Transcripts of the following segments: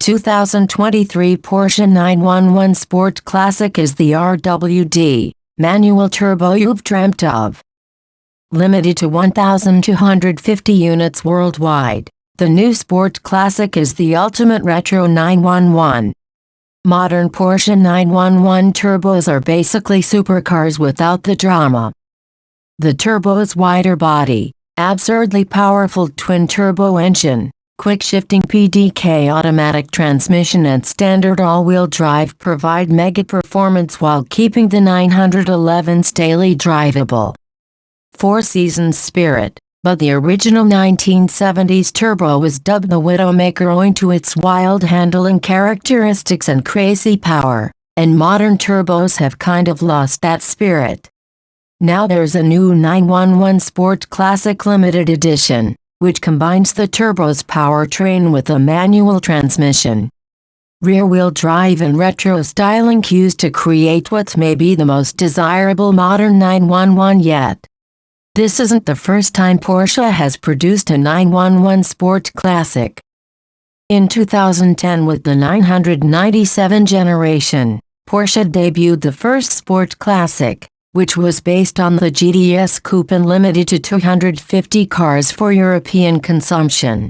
2023 Porsche 911 Sport Classic is the RWD manual turbo you've dreamt of. Limited to 1,250 units worldwide, the new Sport Classic is the ultimate retro 911. Modern Porsche 911 turbos are basically supercars without the drama. The turbo's wider body, absurdly powerful twin-turbo engine, quick-shifting PDK automatic transmission and standard all-wheel drive provide mega performance while keeping the 911 daily drivable. Four Seasons spirit, but the original 1970s turbo was dubbed the Widowmaker owing to its wild handling characteristics and crazy power, and modern turbos have kind of lost that spirit. Now there's a new 911 Sport Classic Limited Edition, which combines the turbo's powertrain with a manual transmission, rear-wheel drive and retro styling used to create what's maybe the most desirable modern 911 yet. This isn't the first time Porsche has produced a 911 Sport Classic. In 2010 with the 997 generation, Porsche debuted the first Sport Classic, which was based on the GTS Coupe and limited to 250 cars for European consumption.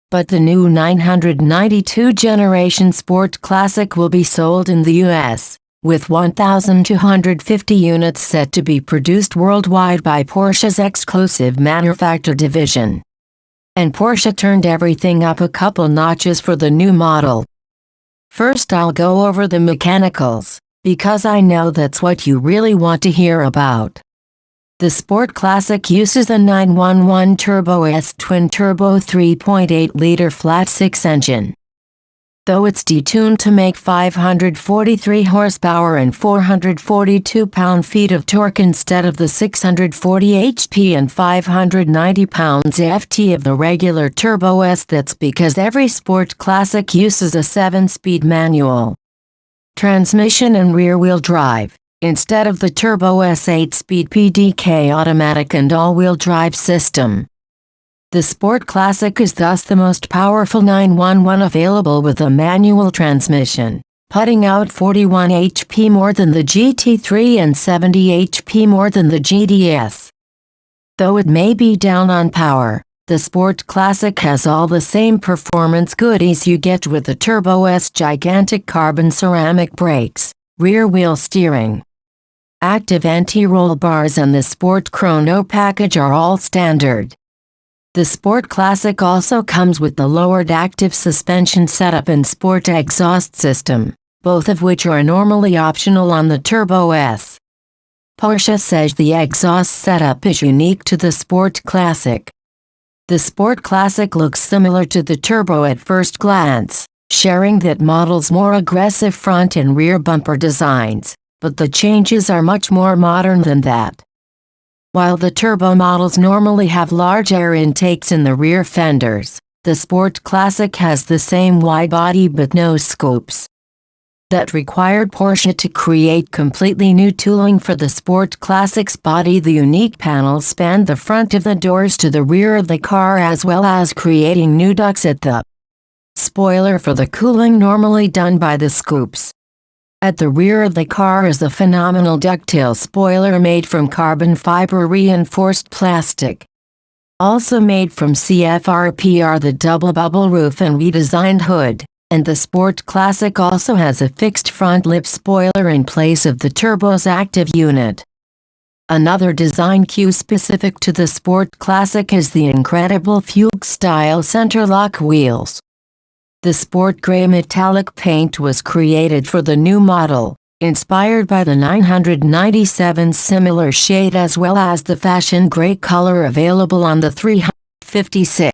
But the new 992 generation Sport Classic will be sold in the US, with 1,250 units set to be produced worldwide by Porsche's exclusive manufacture division. And Porsche turned everything up a couple notches for the new model. First I'll go over the mechanicals, because I know that's what you really want to hear about. The Sport Classic uses a 911 Turbo S twin-turbo 3.8-liter flat-six engine. Though it's detuned to make 543 horsepower and 442 pound-feet of torque instead of the 640 HP and 590 pounds FT of the regular Turbo S. That's because every Sport Classic uses a 7-speed manual transmission and rear-wheel drive, instead of the Turbo S 8-speed PDK automatic and all-wheel drive system. The Sport Classic is thus the most powerful 911 available with a manual transmission, putting out 41 HP more than the GT3 and 70 HP more than the GTS. Though it may be down on power, the Sport Classic has all the same performance goodies you get with the Turbo S: gigantic carbon ceramic brakes, rear-wheel steering, active anti-roll bars and the Sport Chrono package are all standard. The Sport Classic also comes with the lowered active suspension setup and sport exhaust system, both of which are normally optional on the Turbo S. Porsche says the exhaust setup is unique to the Sport Classic. The Sport Classic looks similar to the Turbo at first glance, sharing that model's more aggressive front and rear bumper designs, but the changes are much more modern than that. While the Turbo models normally have large air intakes in the rear fenders, the Sport Classic has the same wide body but no scoops. That required Porsche to create completely new tooling for the Sport Classic's body. The unique panels span the front of the doors to the rear of the car, as well as creating new ducts at the spoiler for the cooling normally done by the scoops. At the rear of the car is a phenomenal ducktail spoiler made from carbon fiber reinforced plastic. Also made from CFRP are the double bubble roof and redesigned hood, and the Sport Classic also has a fixed front lip spoiler in place of the Turbo's active unit. Another design cue specific to the Sport Classic is the incredible fugue-style center-lock wheels. The sport gray metallic paint was created for the new model, inspired by the 997's similar shade as well as the fashion gray color available on the 356.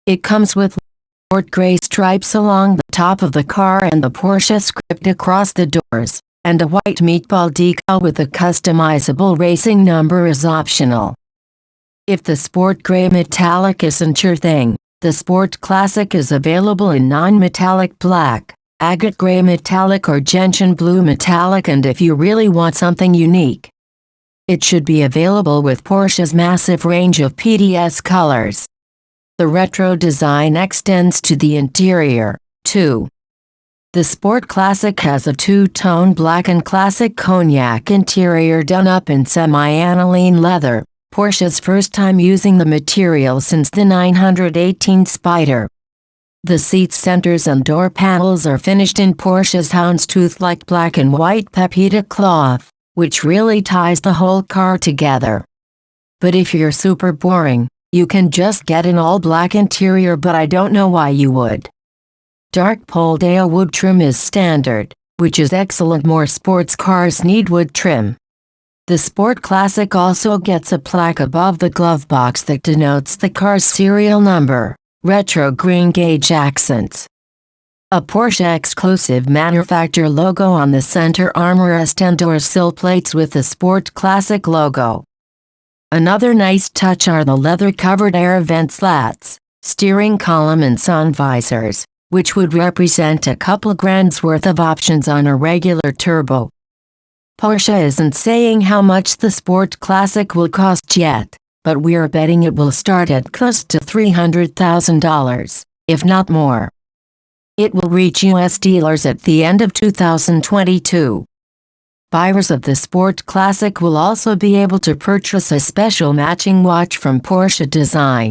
It comes with sport gray stripes along the top of the car and the Porsche script across the doors, and a white meatball decal with a customizable racing number is optional. If the sport gray metallic isn't your thing, the Sport Classic is available in non-metallic black, agate gray metallic or gentian blue metallic, and if you really want something unique, it should be available with Porsche's massive range of PDS colors. The retro design extends to the interior, too. The Sport Classic has a two-tone black and classic cognac interior done up in semi-aniline leather, Porsche's first time using the material since the 918 Spider. The seat centers and door panels are finished in Porsche's houndstooth-like black and white Pepita cloth, which really ties the whole car together. But if you're super boring, you can just get an all-black interior, but I don't know why you would. Dark Poldeo wood trim is standard, which is excellent. More sports cars need wood trim. The Sport Classic also gets a plaque above the glove box that denotes the car's serial number, retro green gauge accents. A Porsche exclusive manufacturer logo on the center armrest and door sill plates with the Sport Classic logo. Another nice touch are the leather-covered air vent slats, steering column and sun visors, which would represent a couple grand's worth of options on a regular turbo. Porsche isn't saying how much the Sport Classic will cost yet, but we're betting it will start at close to $300,000, if not more. It will reach U.S. dealers at the end of 2022. Buyers of the Sport Classic will also be able to purchase a special matching watch from Porsche Design.